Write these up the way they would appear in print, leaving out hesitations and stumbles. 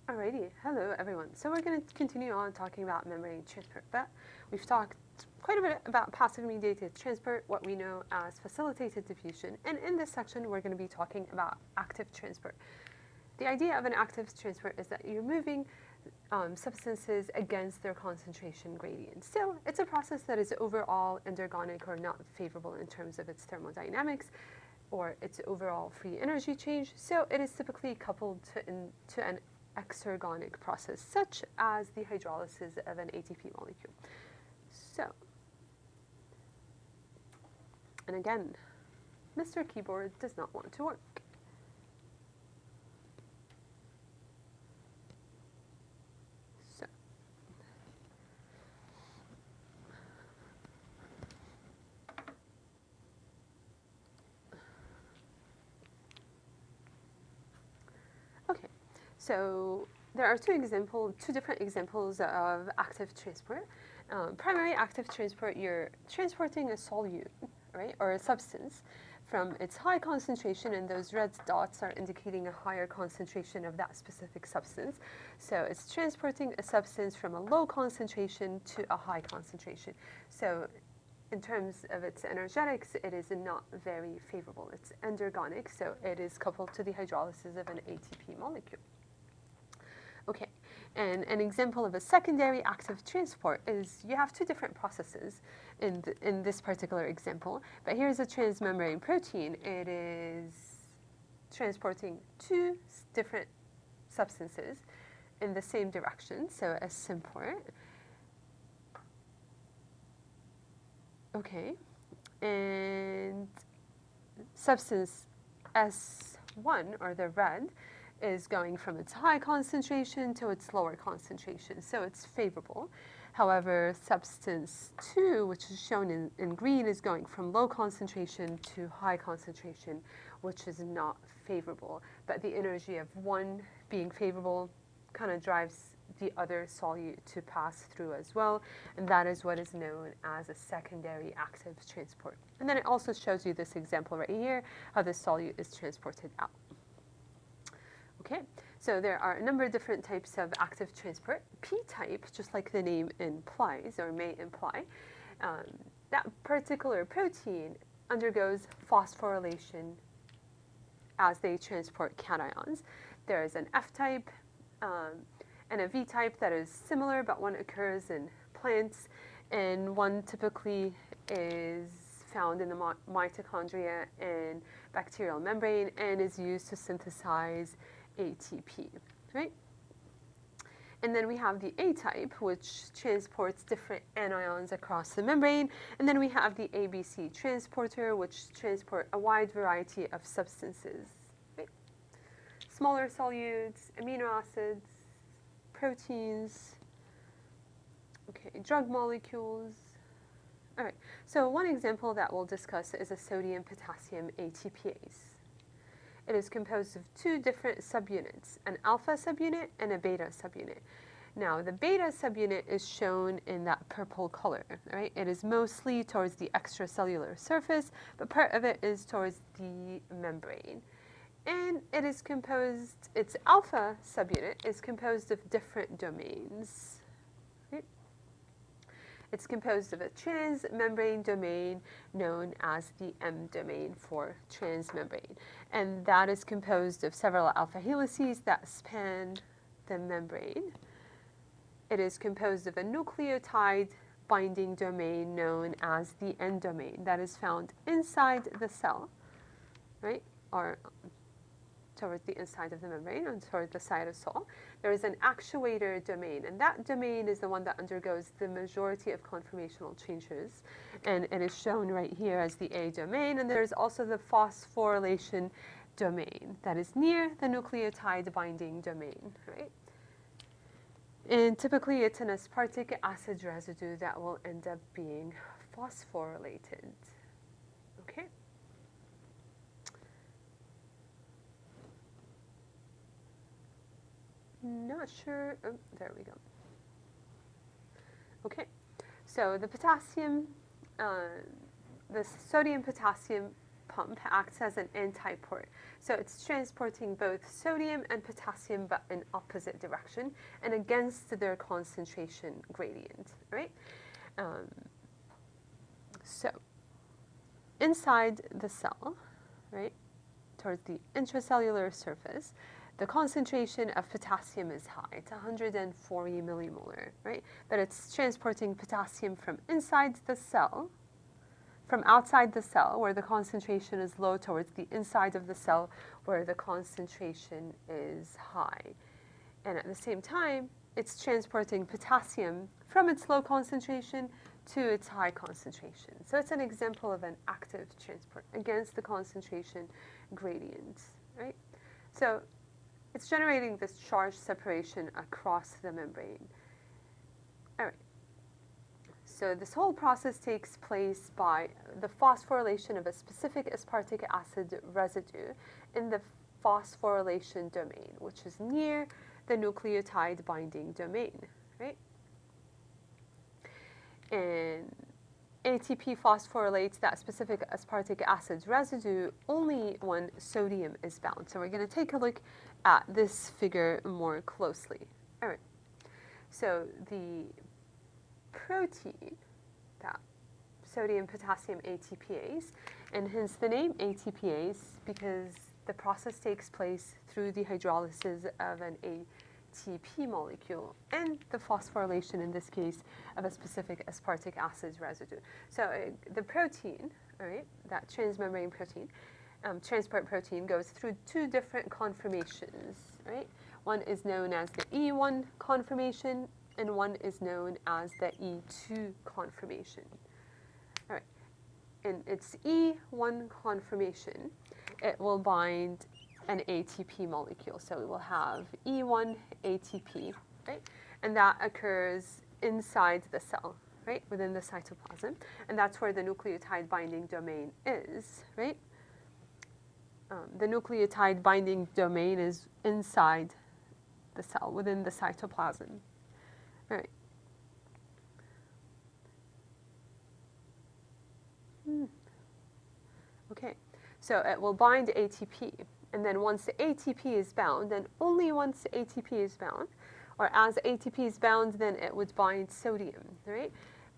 Alrighty, hello everyone. So we're going to continue on talking about membrane transport. But we've talked quite a bit about passive mediated transport, what we know as facilitated diffusion, and in this section we're going to be talking about active transport. The idea of an active transport is that you're moving substances against their concentration gradient. So it's a process that is overall endergonic or not favorable in terms of its thermodynamics or its overall free energy change. So it is typically coupled to an exergonic process, such as the hydrolysis of an ATP molecule. So, and again, Mr. Keyboard does not want to work. So, okay, so there are two different examples of active transport. Primary active transport, you're transporting a solute, right, or a substance from its high concentration, and those red dots are indicating a higher concentration of that specific substance. So it's transporting a substance from a low concentration to a high concentration. So in terms of its energetics, it is not very favorable. It's endergonic, so it is coupled to the hydrolysis of an ATP molecule. Okay, and an example of a secondary active transport is you have two different processes in this particular example, but here's a transmembrane protein. It is transporting two different substances in the same direction, so a symport. Okay, and substance S1, or the red, is going from its high concentration to its lower concentration, so it's favorable. However, substance 2, which is shown in green, is going from low concentration to high concentration, which is not favorable. But the energy of one being favorable kind of drives the other solute to pass through as well, and that is what is known as a secondary active transport. And then it also shows you this example right here, how the solute is transported out. Okay, so there are a number of different types of active transport. P-type, just like the name implies or may imply, that particular protein undergoes phosphorylation as they transport cations. There is an F-type and a V-type that is similar, but one occurs in plants, and one typically is found in the mitochondria and bacterial membrane and is used to synthesize ATP, right? And then we have the A-type, which transports different anions across the membrane. And then we have the ABC transporter, which transport a wide variety of substances, right? Smaller solutes, amino acids, proteins, okay, drug molecules. All right, so one example that we'll discuss is a sodium-potassium ATPase. It is composed of two different subunits, an alpha subunit and a beta subunit. Now, the beta subunit is shown in that purple color, right? It is mostly towards the extracellular surface, but part of it is towards the membrane. And it is composed, its alpha subunit is composed of different domains. It's composed of a transmembrane domain known as the M domain for transmembrane. And that is composed of several alpha helices that span the membrane. It is composed of a nucleotide binding domain known as the N domain that is found inside the cell, right? Or towards the inside of the membrane and towards the cytosol. There is an actuator domain, and that domain is the one that undergoes the majority of conformational changes, and it is shown right here as the A domain. And there's also the phosphorylation domain that is near the nucleotide binding domain, right? And typically it's an aspartic acid residue that will end up being phosphorylated, okay? Not sure. Oh, there we go. Okay, so the potassium, the sodium-potassium pump acts as an antiport. So it's transporting both sodium and potassium but in opposite direction and against their concentration gradient, right? So inside the cell, right, towards the intracellular surface, the concentration of potassium is high. It's 140 millimolar, right? But it's transporting potassium from inside the cell, from outside the cell, where the concentration is low, towards the inside of the cell, where the concentration is high. And at the same time, it's transporting potassium from its low concentration to its high concentration. So it's an example of an active transport against the concentration gradient, right? So it's generating this charge separation across the membrane. All right. So this whole process takes place by the phosphorylation of a specific aspartic acid residue in the phosphorylation domain, which is near the nucleotide binding domain, right? And ATP phosphorylates that specific aspartic acid residue only when sodium is bound. So we're going to take a look at this figure more closely. All right. So the protein, that sodium-potassium ATPase, and hence the name ATPase, because the process takes place through the hydrolysis of an ATP molecule and the phosphorylation, in this case, of a specific aspartic acid residue. So the protein, all right, that transmembrane protein, transport protein, goes through two different conformations, right? One is known as the E1 conformation, and one is known as the E2 conformation. All right. In its E1 conformation, it will bind an ATP molecule. So it will have E1 ATP, right? And that occurs inside the cell, right? Within the cytoplasm. And that's where the nucleotide binding domain is, right? The nucleotide binding domain is inside the cell, within the cytoplasm. All right. Okay, so it will bind ATP, and then once the ATP is bound, and only once ATP is bound, or as ATP is bound, then it would bind sodium, right?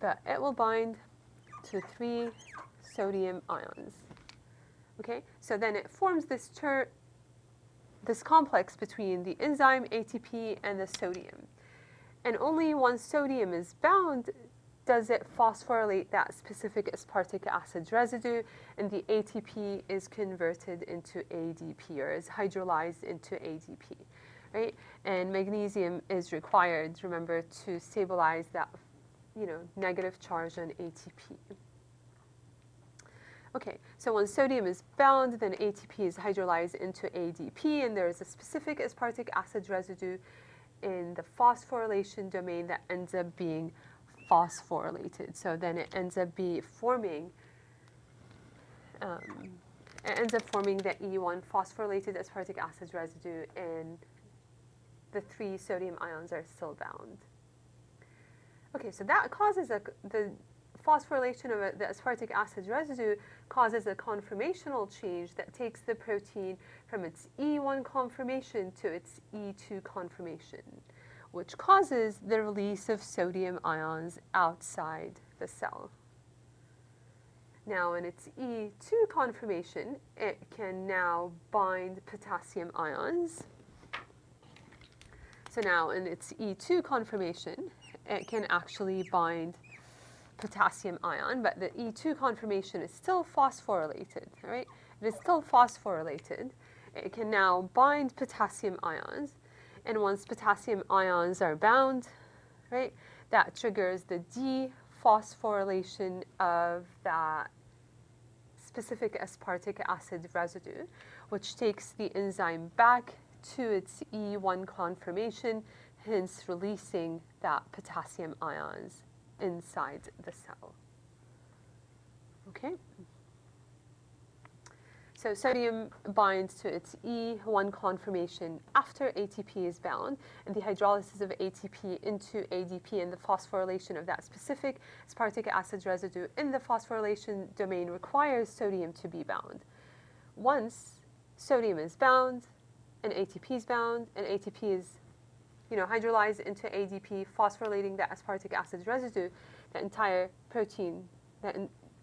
But it will bind to 3 sodium ions. Okay, so then it forms this complex between the enzyme ATP and the sodium. And only once sodium is bound does it phosphorylate that specific aspartic acid residue, and the ATP is converted into ADP, or is hydrolyzed into ADP, right? And magnesium is required, remember, to stabilize that, negative charge on ATP. Okay, so when sodium is bound, then ATP is hydrolyzed into ADP, and there is a specific aspartic acid residue in the phosphorylation domain that ends up being phosphorylated. So then it ends up forming the E1 phosphorylated aspartic acid residue, and the 3 sodium ions are still bound. Okay, so that causes the phosphorylation of the aspartic acid residue causes a conformational change that takes the protein from its E1 conformation to its E2 conformation, which causes the release of sodium ions outside the cell. Now in its E2 conformation, it can now bind potassium ions. So now in its E2 conformation, it can actually bind potassium ion, but the E2 conformation is still phosphorylated, right? It is still phosphorylated. It can now bind potassium ions, and once potassium ions are bound, right, that triggers the dephosphorylation of that specific aspartic acid residue, which takes the enzyme back to its E1 conformation, hence releasing that potassium ions inside the cell. Okay? so sodium binds to its E1 conformation after ATP is bound, and the hydrolysis of ATP into ADP and the phosphorylation of that specific aspartic acid residue in the phosphorylation domain requires sodium to be bound. Once sodium is bound and ATP is bound, and ATP is hydrolyzed into ADP, phosphorylating that aspartic acid residue, the entire protein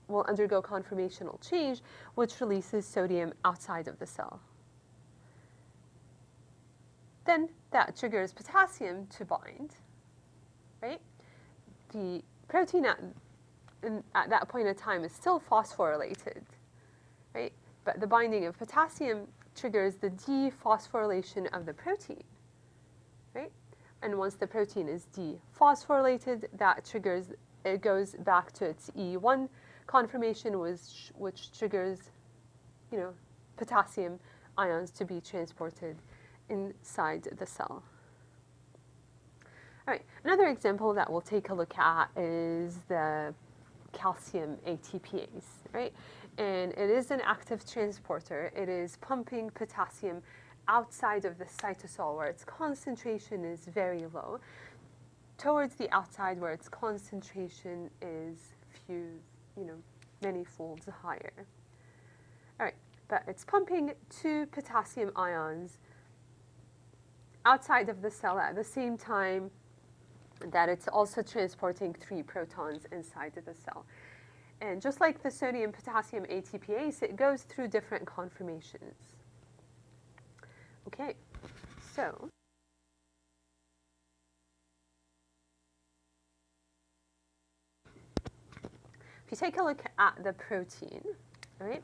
will undergo conformational change, which releases sodium outside of the cell. Then that triggers potassium to bind, right? The protein at that point in time is still phosphorylated, right? But the binding of potassium triggers the dephosphorylation of the protein, right? And once the protein is dephosphorylated, it goes back to its E1 conformation, which triggers, potassium ions to be transported inside the cell. All right, another example that we'll take a look at is the calcium ATPase, right? And it is an active transporter. It is pumping potassium outside of the cytosol where its concentration is very low, towards the outside where its concentration is many folds higher. All right, but it's pumping 2 potassium ions outside of the cell at the same time that it's also transporting 3 protons inside of the cell. And just like the sodium-potassium ATPase, it goes through different conformations. Okay, so if you take a look at the protein, right,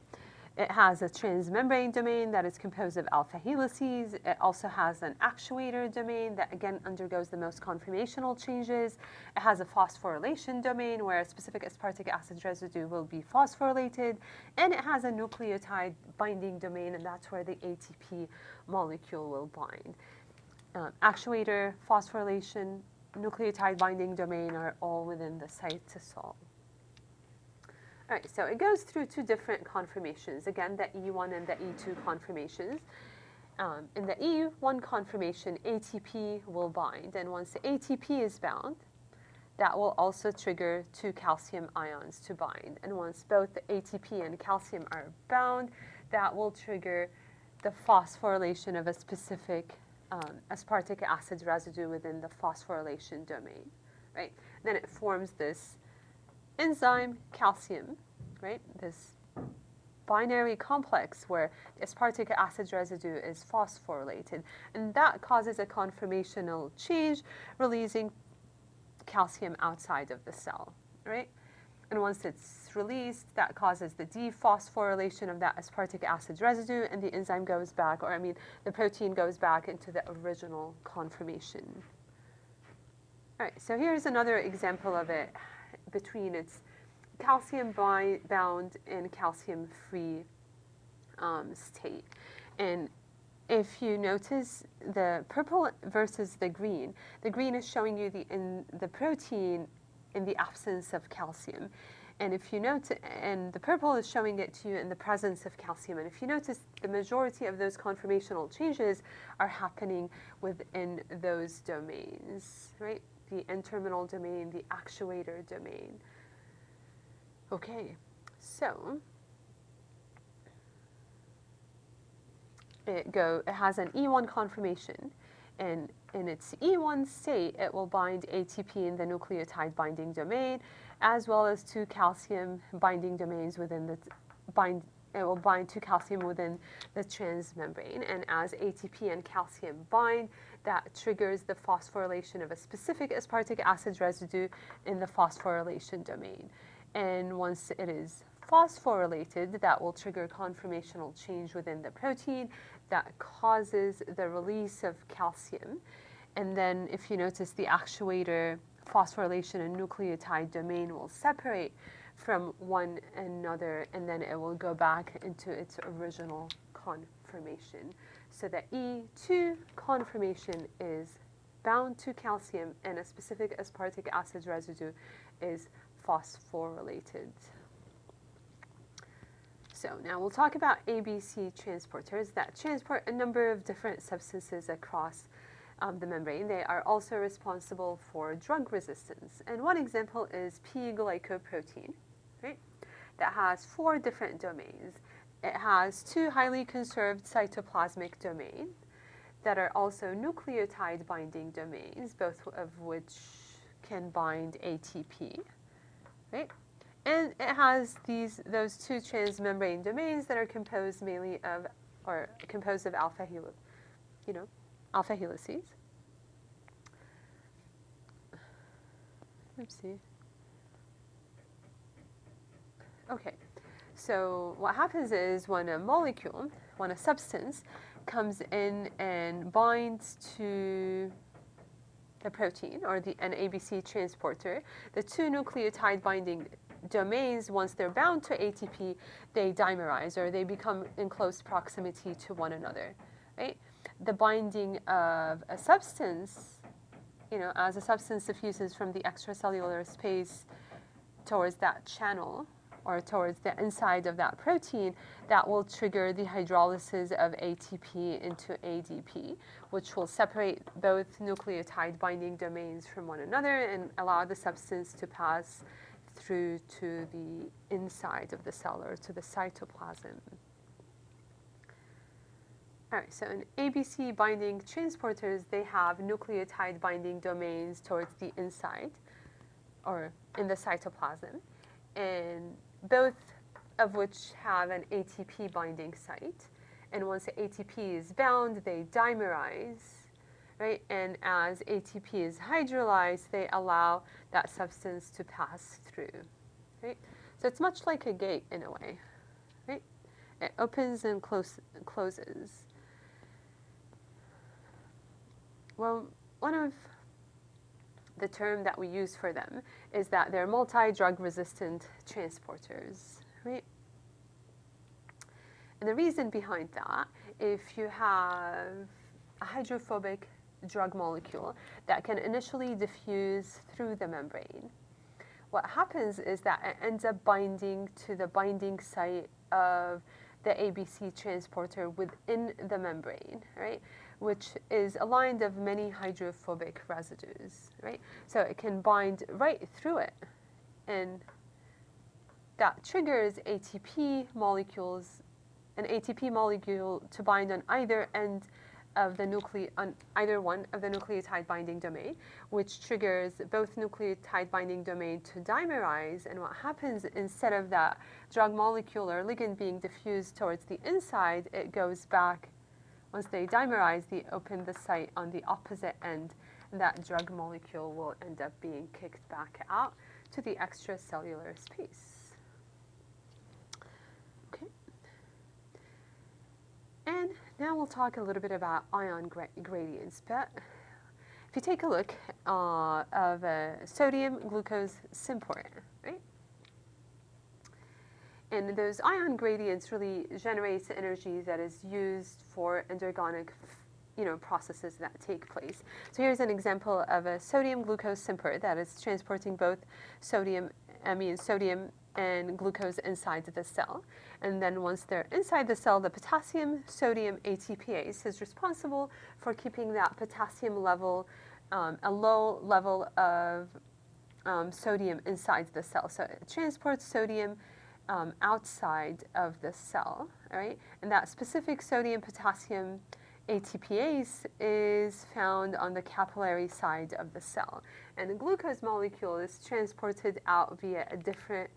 it has a transmembrane domain that is composed of alpha helices. It also has an actuator domain that again undergoes the most conformational changes. It has a phosphorylation domain where a specific aspartic acid residue will be phosphorylated. And it has a nucleotide binding domain, and that's where the ATP molecule will bind. Actuator, phosphorylation, nucleotide binding domain are all within the cytosol. All right, so it goes through 2 different conformations. Again, the E1 and the E2 conformations. In the E1 conformation, ATP will bind. And once the ATP is bound, that will also trigger 2 calcium ions to bind. And once both the ATP and calcium are bound, that will trigger the phosphorylation of a specific aspartic acid residue within the phosphorylation domain, right? Then it forms this enzyme calcium, right? This binary complex where the aspartic acid residue is phosphorylated, and that causes a conformational change, releasing calcium outside of the cell, right? And once it's released, that causes the dephosphorylation of that aspartic acid residue, and the enzyme goes back, the protein goes back into the original conformation. All right, so here's another example of it between its calcium bound and calcium free state. And if you notice the purple versus the green is showing you the protein in the absence of calcium. And if you note, and the purple is showing it to you in the presence of calcium. And if you notice, the majority of those conformational changes are happening within those domains, right? The N-terminal domain, the actuator domain. Okay, so it has an E1 conformation, and in its E1 state, it will bind ATP in the nucleotide binding domain, as well as 2 calcium binding domains within it will bind to calcium within the transmembrane. And as ATP and calcium bind, that triggers the phosphorylation of a specific aspartic acid residue in the phosphorylation domain. And once it is phosphorylated, that will trigger conformational change within the protein that causes the release of calcium. And then if you notice, the actuator, phosphorylation, and nucleotide domain will separate from one another, and then it will go back into its original conformation. So the E2 conformation is bound to calcium, and a specific aspartic acid residue is phosphorylated. So now we'll talk about ABC transporters that transport a number of different substances across the membrane. They are also responsible for drug resistance. And one example is P-glycoprotein, right? That has 4 different domains. It has 2 highly conserved cytoplasmic domains that are also nucleotide binding domains, both of which can bind ATP, right? And it has those 2 transmembrane domains that are composed mainly of, or composed of alpha helices. Oopsie. Okay, so what happens is when a substance comes in and binds to the protein or an ABC transporter, the 2 nucleotide binding domains, once they're bound to ATP, they dimerize, or they become in close proximity to one another, right? The binding of a substance, as a substance diffuses from the extracellular space towards that channel or towards the inside of that protein, that will trigger the hydrolysis of ATP into ADP, which will separate both nucleotide binding domains from one another and allow the substance to pass through to the inside of the cell, or to the cytoplasm. All right, so in ABC binding transporters, they have nucleotide binding domains towards the inside, or in the cytoplasm, and both of which have an ATP binding site. And once the ATP is bound, they dimerize, right? And as ATP is hydrolyzed, they allow that substance to pass through, right? So it's much like a gate in a way, right? It opens and closes. Well, one of the term that we use for them is that they're multi-drug resistant transporters, right? And the reason behind that, if you have a hydrophobic drug molecule that can initially diffuse through the membrane, what happens is that it ends up binding to the binding site of the ABC transporter within the membrane, right? Which is aligned of many hydrophobic residues, right? So it can bind right through it, and that triggers ATP molecules, an ATP molecule to bind on either end of the on either one of the nucleotide binding domain, which triggers both nucleotide binding domain to dimerize. And what happens, instead of that drug molecule or ligand being diffused towards the inside, it goes back. Once they dimerize, they open the site on the opposite end, and that drug molecule will end up being kicked back out to the extracellular space. Okay. And now we'll talk a little bit about ion gradients. But if you take a look of a sodium-glucose symport, right? And those ion gradients really generates energy that is used for endergonic, processes that take place. So here's an example of a sodium-glucose symport that is transporting both sodium and glucose inside the cell. And then once they're inside the cell, the potassium-sodium ATPase is responsible for keeping that potassium level, a low level of sodium inside the cell. So it transports sodium outside of the cell, right? And that specific sodium-potassium ATPase is found on the capillary side of the cell. And the glucose molecule is transported out via a different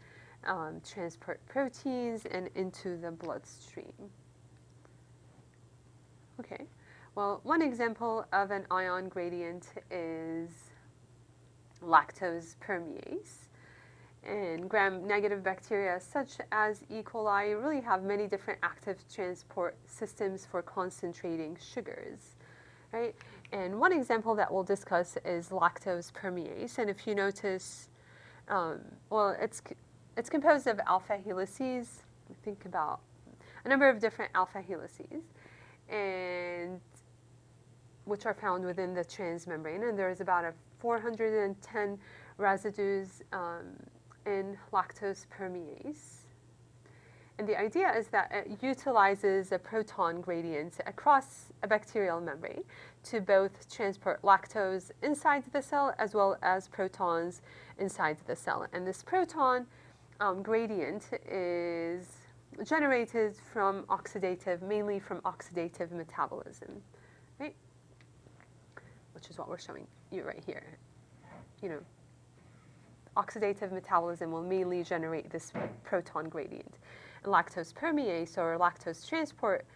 transport proteins and into the bloodstream. Okay, well, one example of an ion gradient is lactose permease. And gram-negative bacteria such as E. coli really have many different active transport systems for concentrating sugars, right? And one example that we'll discuss is lactose permease. And if you notice, it's composed of alpha helices. Think about a number of different alpha helices, and which are found within the transmembrane. And there's about 410 residues in lactose permease. And the idea is that it utilizes a proton gradient across a bacterial membrane to both transport lactose inside the cell as well as protons inside the cell. And this proton gradient is generated from mainly from oxidative metabolism, right? Which is what we're showing you right here. You know, oxidative metabolism will mainly generate this proton gradient. And lactose permease or lactose transporter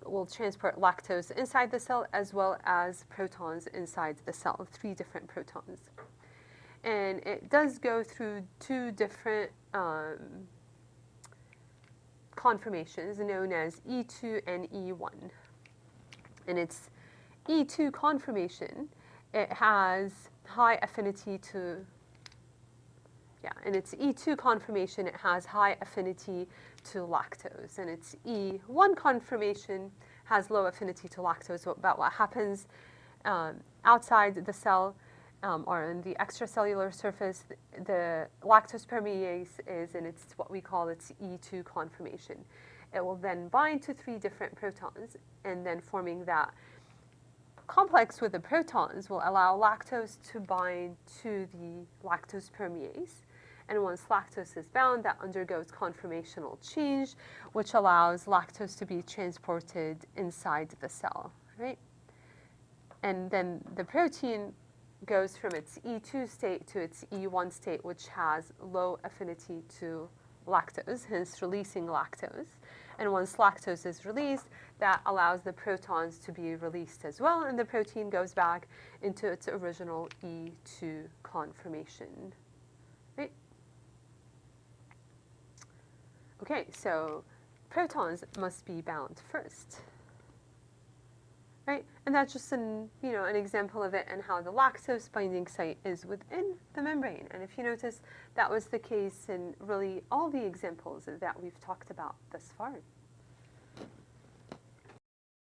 will transport lactose inside the cell as well as protons inside the cell, 3 different protons. And it does go through 2 different conformations known as E2 and E1. And its E2 conformation, it has high affinity to in its E2 conformation, it has high affinity to lactose. And its E1 conformation has low affinity to lactose. About what happens outside the cell or in the extracellular surface, the lactose permease is in its what we call its E2 conformation. It will then bind to 3 different protons, and then forming that complex with the protons will allow lactose to bind to the lactose permease. And once lactose is bound, that undergoes conformational change, which allows lactose to be transported inside the cell, right? And then the protein goes from its E2 state to its E1 state, which has low affinity to lactose, hence releasing lactose. And once lactose is released, that allows the protons to be released as well, and the protein goes back into its original E2 conformation. Right? Okay, so protons must be bound first. Right? And that's just an example of it and how the lactose binding site is within the membrane. And if you notice, that was the case in really all the examples that we've talked about thus far.